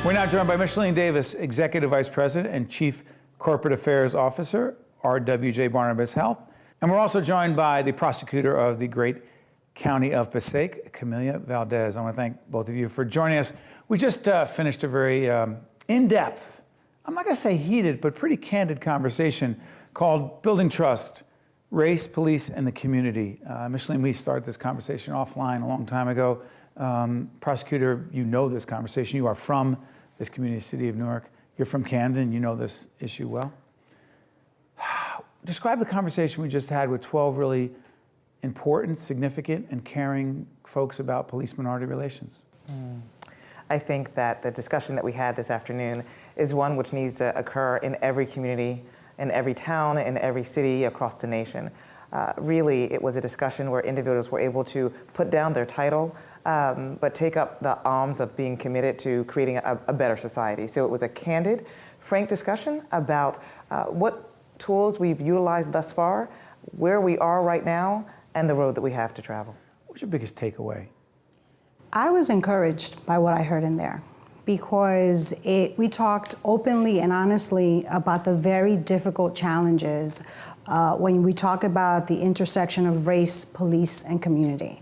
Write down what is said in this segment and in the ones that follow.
We're now joined by Michellene Davis, Executive Vice President and Chief Corporate Affairs Officer, RWJBarnabas Health. And we're also joined by the Prosecutor of the great County of Passaic, Camelia, Valdes. I want to thank both of you for joining us. We just finished a very in-depth, I'm not going to say heated, but pretty candid conversation called Building Trust, Race, Police, and the Community. Michellene, we started this conversation offline a long time ago. Prosecutor, you know this conversation. You are from this community, city of Newark. You're from Camden. You know this issue well. Describe the conversation we just had with 12 really important, significant, and caring folks about police-minority relations. I think that the discussion that we had this afternoon is one which needs to occur in every community, in every town, in every city across the nation. Really, it was a discussion where individuals were able to put down their title, but take up the arms of being committed to creating a better society. So it was a candid, frank discussion about what tools we've utilized thus far, where we are right now, and the road that we have to travel. What's your biggest takeaway? I was encouraged by what I heard in there because we talked openly and honestly about the very difficult challenges when we talk about the intersection of race, police, and community.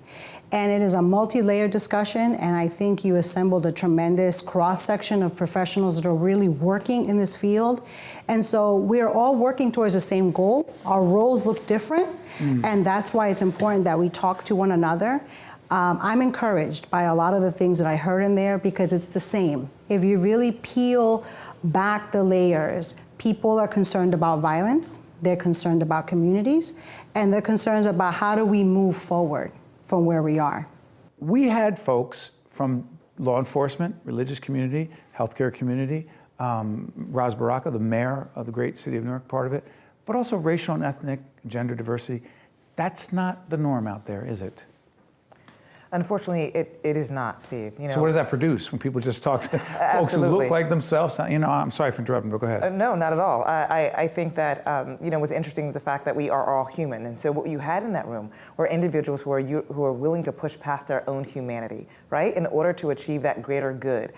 And it is a multi-layered discussion, and I think you assembled a tremendous cross-section of professionals that are really working in this field. And so we're all working towards the same goal. Our roles look different, and that's why it's important that we talk to one another. I'm encouraged by a lot of the things that I heard in there because it's the same. If you really peel back the layers, people are concerned about violence, they're concerned about communities, and they're concerned about how do we move forward from where we are. We had folks from law enforcement, religious community, healthcare community, Ras Baraka, the mayor of the great city of Newark, part of it, but also racial and ethnic, gender diversity. That's not the norm out there, is it? Unfortunately, it is not, Steve. You know, so what does that produce when people just talk to folks who look like themselves? You know, I'm sorry for interrupting, but go ahead. No, not at all. I think that, you know, what's interesting is the fact that we are all human. And so what you had in that room were individuals who are willing to push past their own humanity, right, in order to achieve that greater good.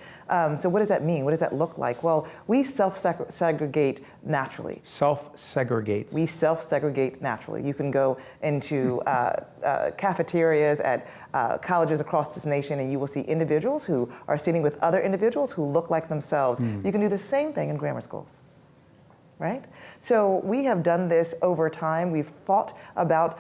So what does that mean? What does that look like? Well, we self-segregate naturally. Self-segregate. We self-segregate naturally. You can go into cafeterias at colleges across this nation, and you will see individuals who are sitting with other individuals who look like themselves. You can do the same thing in grammar schools, right? So we have done this over time. We've fought about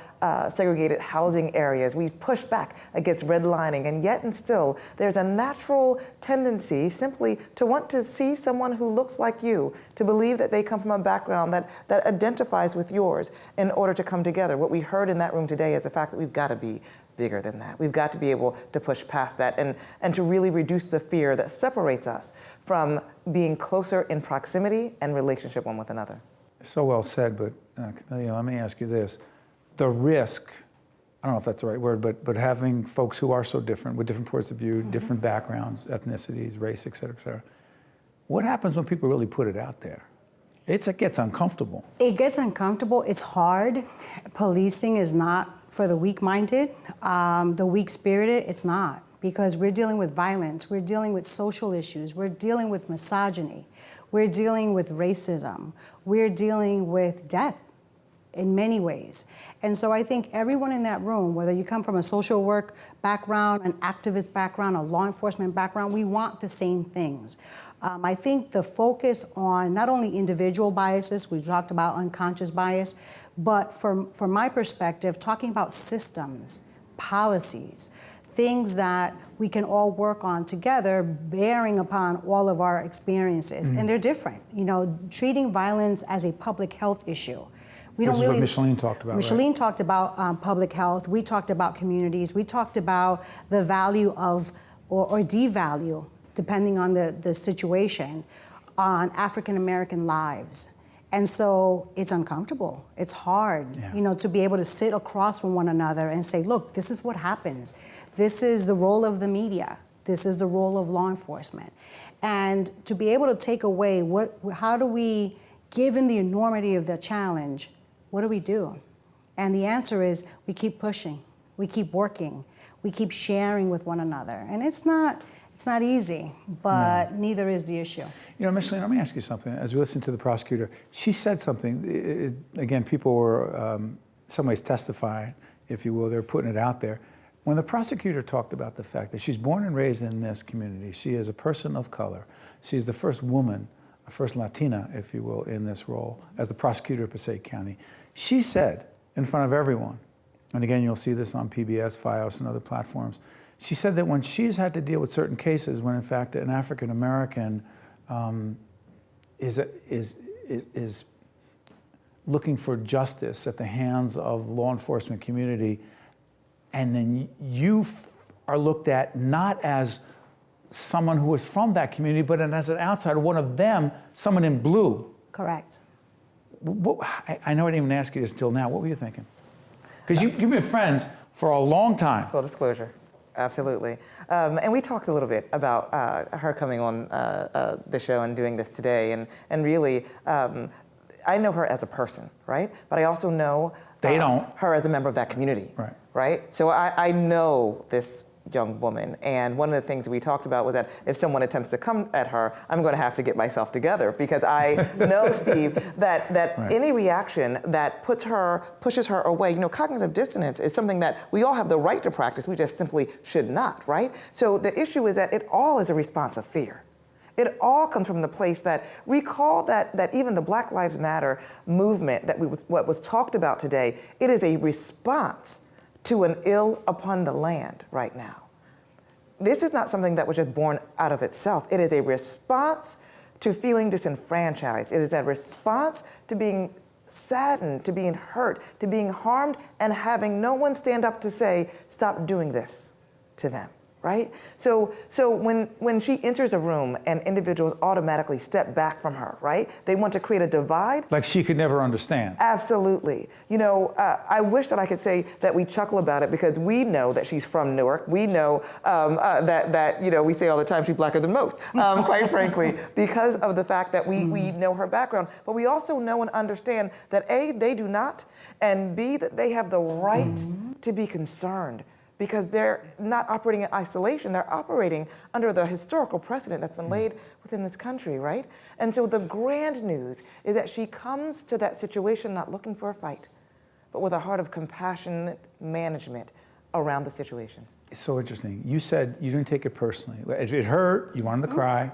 segregated housing areas. We've pushed back against redlining, and yet and still, there's a natural tendency simply to want to see someone who looks like you, to believe that they come from a background that identifies with yours in order to come together. What we heard in that room today is the fact that we've got to be bigger than that. We've got to be able to push past that and to really reduce the fear that separates us from being closer in proximity and relationship one with another. So well said, but Camelia, let me ask you this. The risk, I don't know if that's the right word, but having folks who are so different, with different points of view, different backgrounds, ethnicities, race, et cetera, et cetera. What happens when people really put it out there? It gets uncomfortable. It gets uncomfortable. It's hard. Policing is not for the weak-minded, the weak-spirited. It's not, because we're dealing with violence. We're dealing with social issues. We're dealing with misogyny. We're dealing with racism. We're dealing with death in many ways. And so I think everyone in that room, whether you come from a social work background, an activist background, a law enforcement background, we want the same things. I think the focus on not only individual biases, we've talked about unconscious bias, but from my perspective, talking about systems, policies, things that we can all work on together, bearing upon all of our experiences. And they're different. You know, treating violence as a public health issue. This is what Michellene talked about, Michellene talked about public health. We talked about communities. We talked about the value of, or devalue, depending on the situation, on African-American lives. And so it's uncomfortable. It's hard, you know, to be able to sit across from one another and say, look, this is what happens. This is the role of the media. This is the role of law enforcement. And to be able to take away how do we, given the enormity of the challenge, what do we do? And the answer is we keep pushing, we keep working, we keep sharing with one another. And it's not It's not easy, but neither is the issue. You know, Michellene, let me ask you something. As we listen to the prosecutor, she said something. Again, people were in some ways testifying, if you will. They're putting it out there. When the prosecutor talked about the fact that she's born and raised in this community, she is a person of color. She's the first woman, first Latina, if you will, in this role as the prosecutor of Passaic County. She said in front of everyone, and again, you'll see this on PBS, FiOS, and other platforms, she said that when she's had to deal with certain cases, when in fact an African American is looking for justice at the hands of law enforcement community, and then you are looked at not as someone who is from that community, but as an outsider, one of them, someone in blue. Correct. I know I didn't even ask you this till now. What were you thinking? Because you've been friends for a long time. Full disclosure. Absolutely. And we talked a little bit about her coming on the show and doing this today. And really, I know her as a person, right? But I also know her as a member of that community, right? So I know this young woman. And one of the things we talked about was that if someone attempts to come at her, I'm going to have to get myself together, because I know, Steve, that any reaction that pushes her away, you know, cognitive dissonance is something that we all have the right to practice. We just simply should not, right? So the issue is that it all is a response of fear. It all comes from the place that, recall that even the Black Lives Matter movement what was talked about today, it is a response to an ill upon the land right now. This is not something that was just born out of itself. It is a response to feeling disenfranchised. It is a response to being saddened, to being hurt, to being harmed, and having no one stand up to say, stop doing this to them. Right? So when she enters a room and individuals automatically step back from her, right? They want to create a divide. Like she could never understand. Absolutely. You know, I wish that I could say that we chuckle about it, because we know that she's from Newark. We know that you know, we say all the time she's blacker than most, quite frankly, because of the fact that we know her background. But we also know and understand that A, they do not, and B, that they have the right to be concerned, because they're not operating in isolation. They're operating under the historical precedent that's been laid within this country, right? And so the grand news is that she comes to that situation not looking for a fight, but with a heart of compassionate management around the situation. It's so interesting. You said you didn't take it personally. It hurt, you wanted to cry.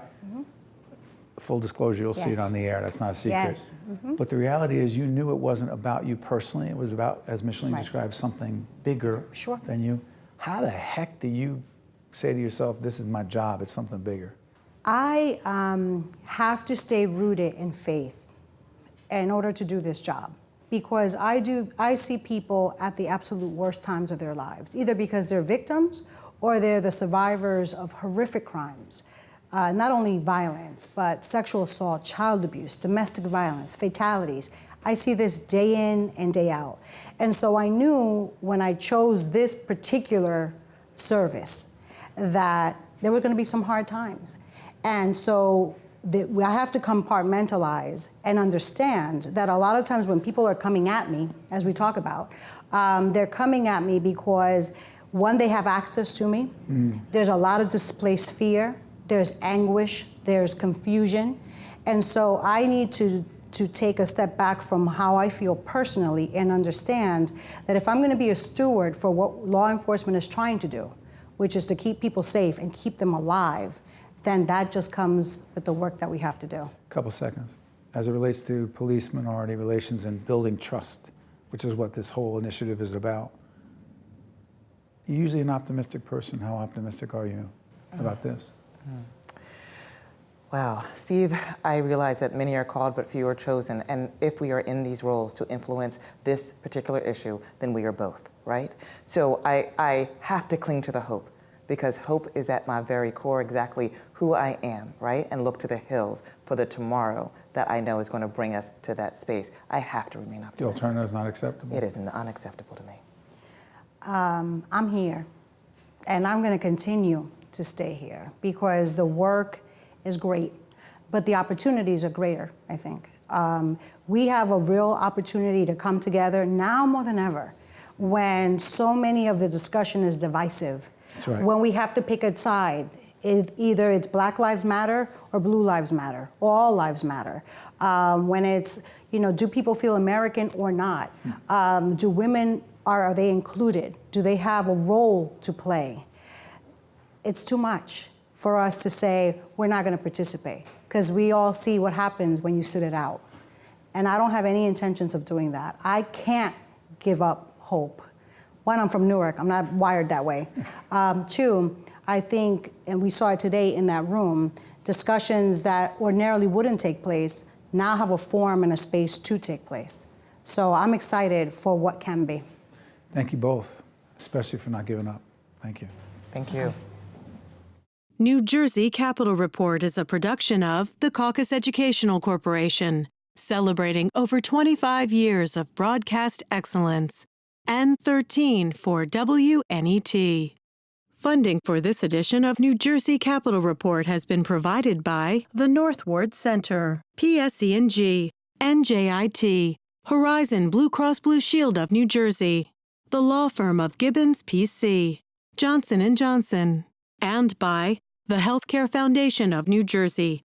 Full disclosure, you'll see it on the air. That's not a secret. Yes. But the reality is you knew it wasn't about you personally. It was about, as Michellene described, something bigger than you. How the heck do you say to yourself, this is my job, it's something bigger? I have to stay rooted in faith in order to do this job, because I see people at the absolute worst times of their lives, either because they're victims or they're the survivors of horrific crimes. Not only violence, but sexual assault, child abuse, domestic violence, fatalities. I see this day in and day out. And so I knew when I chose this particular service that there were going to be some hard times. And so I have to compartmentalize and understand that a lot of times when people are coming at me, as we talk about, they're coming at me because, one, they have access to me. There's a lot of displaced fear. There's anguish. There's confusion. And so I need to take a step back from how I feel personally and understand that if I'm going to be a steward for what law enforcement is trying to do, which is to keep people safe and keep them alive, then that just comes with the work that we have to do. A couple seconds. As it relates to police-minority relations and building trust, which is what this whole initiative is about, you're usually an optimistic person. How optimistic are you about this? Wow, Steve, I realize that many are called but few are chosen, and if we are in these roles to influence this particular issue, then we are both, right? So I have to cling to the hope, because hope is at my very core exactly who I am, right? And look to the hills for the tomorrow that I know is going to bring us to that space. I have to remain optimistic. The alternative is not acceptable? It is unacceptable to me. I'm here, and I'm going to continue to stay here, because the work is great, but the opportunities are greater, I think. We have a real opportunity to come together now more than ever, when so many of the discussion is divisive. That's right. When we have to pick a side, Either it's Black Lives Matter or Blue Lives Matter, or all lives matter. When it's, do people feel American or not? Do women, are they included? Do they have a role to play? It's too much for us to say we're not going to participate, because we all see what happens when you sit it out. And I don't have any intentions of doing that. I can't give up hope. One, I'm from Newark. I'm not wired that way. Two, I think, and we saw it today in that room, discussions that ordinarily wouldn't take place now have a forum and a space to take place. So I'm excited for what can be. Thank you both, especially for not giving up. Thank you. Thank you. New Jersey Capitol Report is a production of the Caucus Educational Corporation, celebrating over 25 years of broadcast excellence, and 13 for WNET. Funding for this edition of New Jersey Capitol Report has been provided by the Northward Center, PSE&G, NJIT, Horizon Blue Cross Blue Shield of New Jersey, the law firm of Gibbons PC, Johnson & Johnson, and by the Healthcare Foundation of New Jersey,